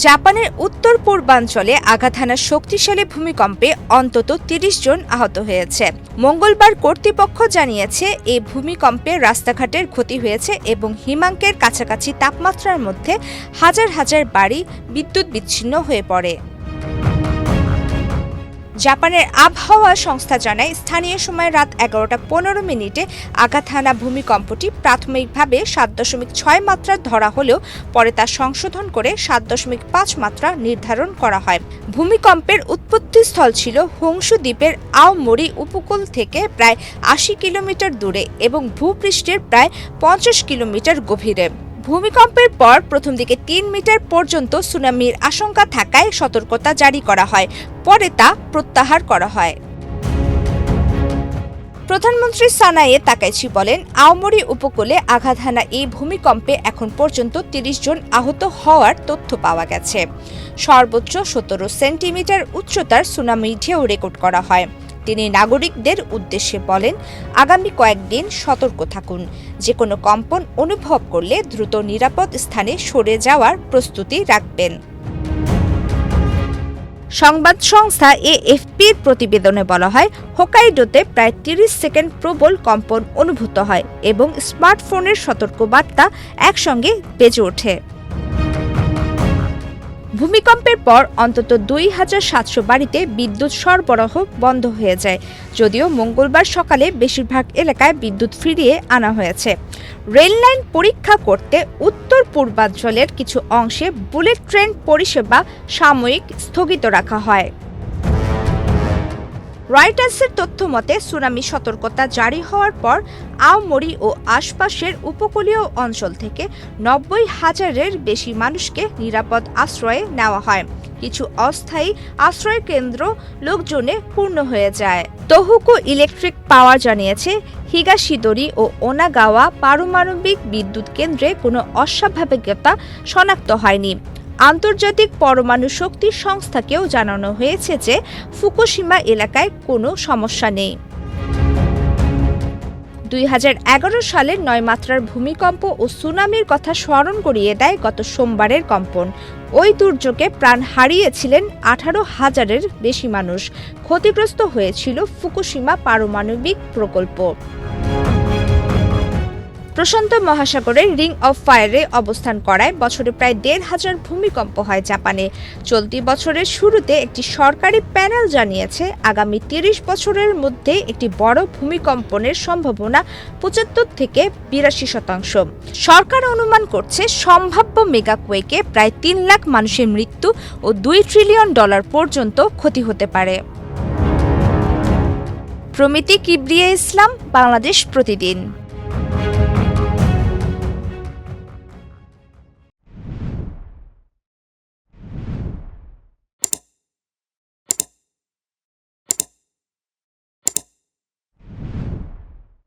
জাপানের উত্তর পূর্বাঞ্চলে আঘাত হানা শক্তিশালী ভূমিকম্পে অন্তত ৩০ জন আহত হয়েছে। মঙ্গলবার কর্তৃপক্ষ জানিয়েছে, এই ভূমিকম্পে রাস্তাঘাটের ক্ষতি হয়েছে এবং হিমাঙ্কের কাছাকাছি তাপমাত্রার মধ্যে হাজার হাজার বাড়ি বিদ্যুৎ বিচ্ছিন্ন হয়ে পড়ে। জাপানের আবহাওয়া সংস্থা জানায়, স্থানীয় সময় রাত ১১:১৫ আঘাত হানা ভূমিকম্পটি প্রাথমিকভাবে ৭.৬ মাত্রা ধরা হলেও পরে তা সংশোধন করে ৭.৫ মাত্রা নির্ধারণ করা হয়। ভূমিকম্পের উৎপত্তিস্থল ছিল হোংশু দ্বীপের আওমোরি উপকূল থেকে প্রায় ৮০ কিলোমিটার দূরে এবং ভূপৃষ্ঠের প্রায় ৫০ কিলোমিটার গভীরে। ভূমিকম্পের পর প্রথম দিকে ৩ মিটার পর্যন্ত সুনামির আশঙ্কা থাকায় সতর্কতা জারি করা হয়, পরে তা প্রত্যাহার করা হয়। প্রধানমন্ত্রী সানায়ে তাকাইচি বলেন, আওমোরি উপকূলে আঘাত হানা এই ভূমিকম্পে এখন পর্যন্ত ৩০ জন আহত হওয়ার তথ্য পাওয়া গেছে। সর্বোচ্চ ১৭ সেন্টিমিটার উচ্চতার সুনামি ঢেউ রেকর্ড করা হয়। তিনি নাগরিকদের উদ্দেশ্যে বলেন, আগামী কয়েকদিন সতর্ক থাকুন। যে কোনো কম্পন অনুভব করলে দ্রুত নিরাপদ স্থানে সরে যাওয়ার প্রস্তুতি রাখবেন। সংবাদ সংস্থা এএফপির প্রতিবেদনে বলা হয়, হোকাইডোতে প্রায় ৩০ সেকেন্ড প্রবল কম্পন অনুভূত হয় এবং স্মার্টফোনের সতর্কবার্তা একসঙ্গে বেজে ওঠে। ভূমিকম্পের পর অন্তত ২৭০০ বাড়িতে বিদ্যুৎ সরবরাহ বন্ধ হয়ে যায়, যদিও মঙ্গলবার সকালে বেশিরভাগ এলাকায় বিদ্যুৎ ফিরিয়ে আনা হয়েছে। রেললাইন পরীক্ষা করতে উত্তর পূর্বাঞ্চলের কিছু অংশে বুলেট ট্রেন পরিষেবা সাময়িক স্থগিত রাখা হয়। রয়টার্সের তথ্য মতে, সুনামি সতর্কতা জারি হওয়ার পর আওমোরি ও আশপাশের উপকূলীয় অঞ্চল থেকে ৯০,০০০-এর বেশি মানুষকে নিরাপদ আশ্রয়ে নেওয়া হয়। কিছু অস্থায়ী আশ্রয় কেন্দ্র লোকজনে পূর্ণ হয়ে যায়। তোহোকু ইলেকট্রিক পাওয়ার জানিয়েছে, হিগাশিদোরি ও ওনাগাওয়া পারমাণবিক বিদ্যুৎ কেন্দ্রে কোনো অস্বাভাবিকতা শনাক্ত হয়নি। আন্তর্জাতিক পরমাণু শক্তি সংস্থাকেও জানানো হয়েছে যে ফুকুশিমা এলাকায় কোনো সমস্যা নেই। ২০১১ সালের ৯ মাত্রার ভূমিকম্প ও সুনামির কথা স্মরণ করিয়ে দেয় গত সোমবারের কম্পন। ওই দুর্যোগে প্রাণ হারিয়েছিলেন ১৮,০০০-এর বেশি মানুষ। ক্ষতিগ্রস্ত হয়েছিল ফুকুশিমা পারমাণবিক প্রকল্প। প্রশান্ত মহাসাগরের রিং অফ ফায়ারে অবস্থান করায় বছরে প্রায় ১৫০০ ভূমিকম্প হয় জাপানে। চলতি বছরের শুরুতে একটি সরকারি প্যানেল জানিয়েছে, আগামী ৩০ বছরের মধ্যে একটি বড় ভূমিকম্পনের সম্ভাবনা ৭৫ থেকে ৮২%। সরকার অনুমান করছে, সম্ভাব্য মেগাকুয়েকে প্রায় ৩ লাখ মানুষের মৃত্যু ও $২ ট্রিলিয়ন পর্যন্ত ক্ষতি হতে পারে। প্রমিতি কিবরিয়া ইসলাম, বাংলাদেশ প্রতিদিন।